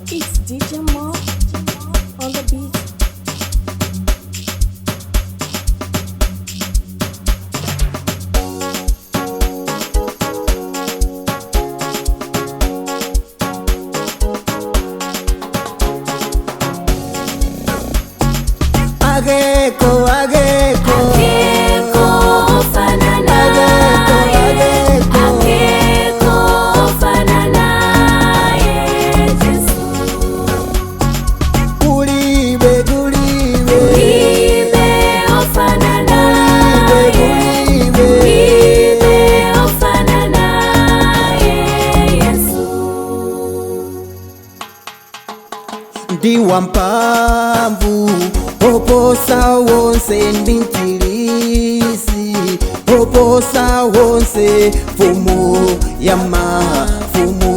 It's DJ Mo on the beat. Akekho, Akekho, Akekho ofana naye, Akekho ofana naye, Jesu. kulibe, kulibe, Kulibe ofana naye, kulibe, Kulibe ofana naye, Yesu. ndiwa mphamvu oposa wonse ndintilisi oposa wonse mfumu ya mafumu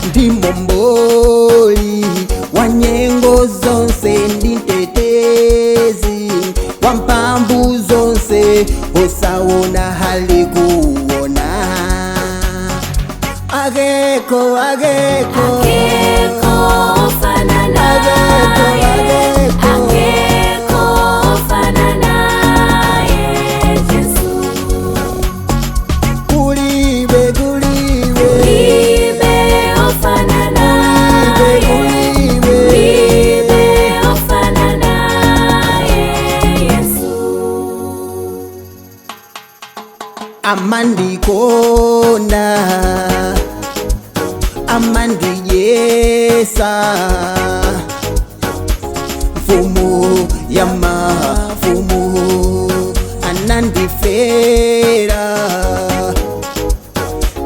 ndimomboli wa nyengo zonse ndintetezi wa mphamvu zonse osawona hali kuona Akekho, Akekho, Akekho ofana naye, Akekho ofana naye, Jesu. kulibe, kulibe, Kulibe ofana naye, Kulibe ofana naye, Yesu. amandikonda amandiyesa mfumu ya mafumu anandifera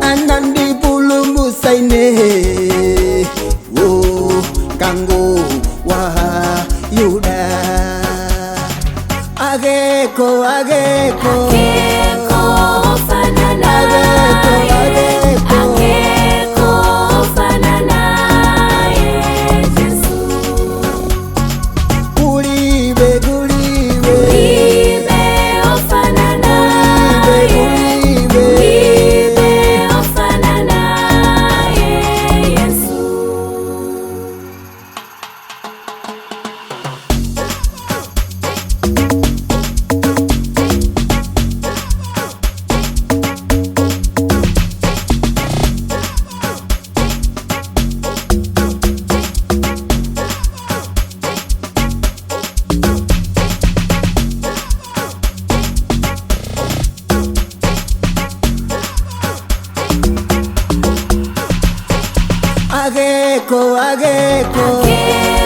anandipulumutsa ine kango wa Yuda Akekho, Akekho, Akekho ofana naye, Akekho ofana naye, Jesu. kulibe, kulibe, Kulibe ofana naye, Kulibe ofana naye, Yesu. Akekho, Akekho, Akekho